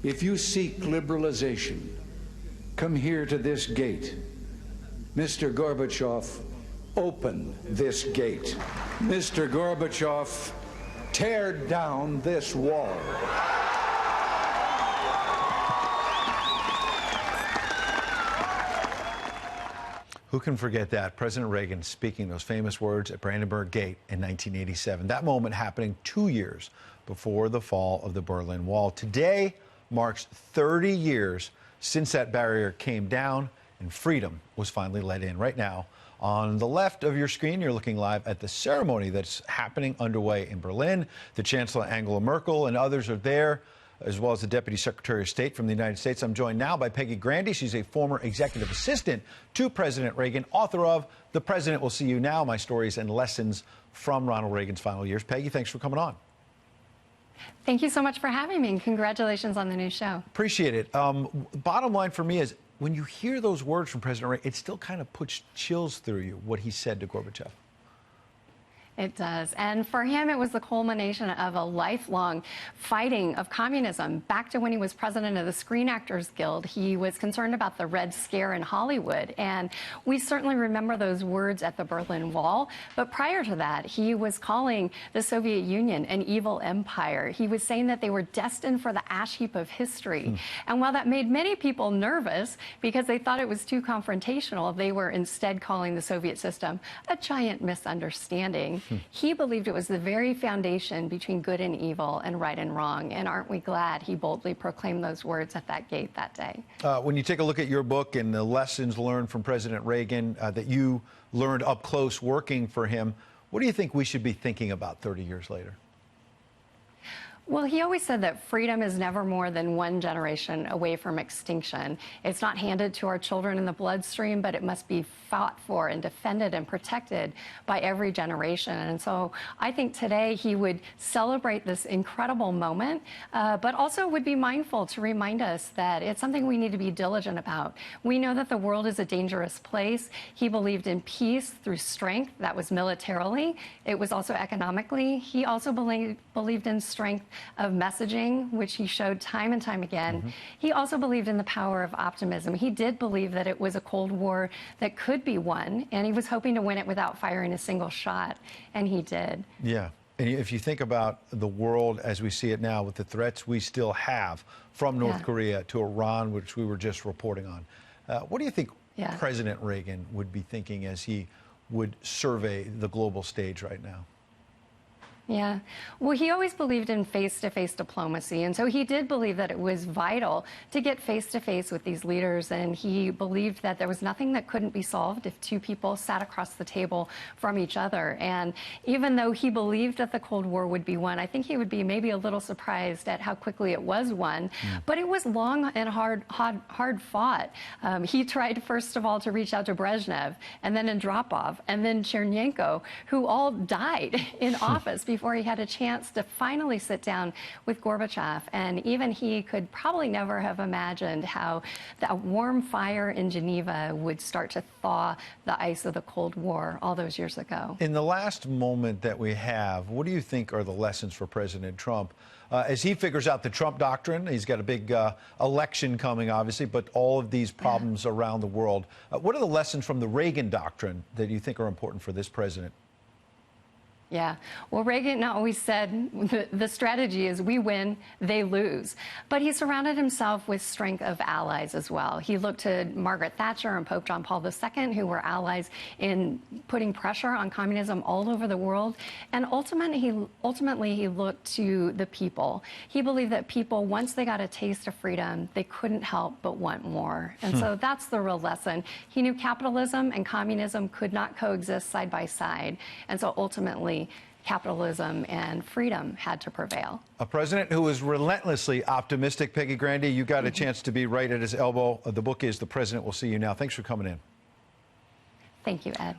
If you seek liberalization, come here to this gate. Mr. Gorbachev, open this gate. Mr. Gorbachev, tear down this wall. Who can forget that? President Reagan speaking those famous words at Brandenburg Gate in 1987. That moment happening 2 years before the fall of the Berlin Wall. Today marks 30 years since that barrier came down and freedom was finally let in. Right now, on the left of your screen, you're looking live at the ceremony that's happening underway in Berlin. The Chancellor Angela Merkel and others are there, as well as the Deputy Secretary of State from the United States. I'm joined now by Peggy Grande. She's a former executive assistant to President Reagan, author of The President Will See You Now, My Stories and Lessons from Ronald Reagan's Final Years. Peggy, thanks for coming on. Thank you so much for having me, and congratulations on the new show. Appreciate it. Bottom line for me is, when you hear those words from President Reagan, it still kind of puts chills through you, what he said to Gorbachev. It does. And for him, it was the culmination of a lifelong fighting of communism. Back to when he was president of the Screen Actors Guild, he was concerned about the Red Scare in Hollywood. And we certainly remember those words at the Berlin Wall. But prior to that, he was calling the Soviet Union an evil empire. He was saying that they were destined for the ash heap of history. And while that made many people nervous because they thought it was too confrontational, they were instead calling the Soviet system a giant misunderstanding. He believed it was the very foundation between good and evil and right and wrong. And aren't we glad he boldly proclaimed those words at that gate that day? When you take a look at your book and the lessons learned from President Reagan that you learned up close working for him, what do you think we should be thinking about 30 years later? Well, he always said that freedom is never more than one generation away from extinction. It's not handed to our children in the bloodstream, but it must be fought for and defended and protected by every generation. And so I think today he would celebrate this incredible moment, but also would be mindful to remind us that it's something we need to be diligent about. We know that the world is a dangerous place. He believed in peace through strength. That was militarily. It was also economically. He also believed in strength of messaging, which he showed time and time again. He also believed in the power of optimism. He did believe that it was a Cold War that could be won, and he was hoping to win it without firing a single shot, and he did. Yeah. And if you think about the world as we see it now, with the threats we still have from North Korea to Iran, which we were just reporting on, what do you think President Reagan would be thinking as he would survey the global stage right now? Yeah. Well, he always believed in face-to-face diplomacy, and so he did believe that it was vital to get face-to-face with these leaders, and he believed that there was nothing that couldn't be solved if two people sat across the table from each other. And even though he believed that the Cold War would be won, I think he would be maybe a little surprised at how quickly it was won. But it was long and hard fought. He tried, first of all, to reach out to Brezhnev, and then Andropov, and then Chernenko, who all died in office before he had a chance to finally sit down with Gorbachev. And even he could probably never have imagined how that warm fire in Geneva would start to thaw the ice of the Cold War all those years ago. In the last moment that we have, what do you think are the lessons for President Trump? As he figures out the Trump doctrine, he's got a big election coming, obviously, but all of these problems around the world. What are the lessons from the Reagan doctrine that you think are important for this president? Yeah. Well, Reagan always said the strategy is we win, they lose. But he surrounded himself with strength of allies as well. He looked to Margaret Thatcher and Pope John Paul II, who were allies in putting pressure on communism all over the world. And ultimately, he looked to the people. He believed that people, once they got a taste of freedom, they couldn't help but want more. And so that's the real lesson. He knew capitalism and communism could not coexist side by side. And so ultimately, capitalism and freedom had to prevail. A president who was relentlessly optimistic. Peggy Grande, you got a chance to be right at his elbow. The book is The President Will See You Now. Thanks for coming in. Thank you, Ed.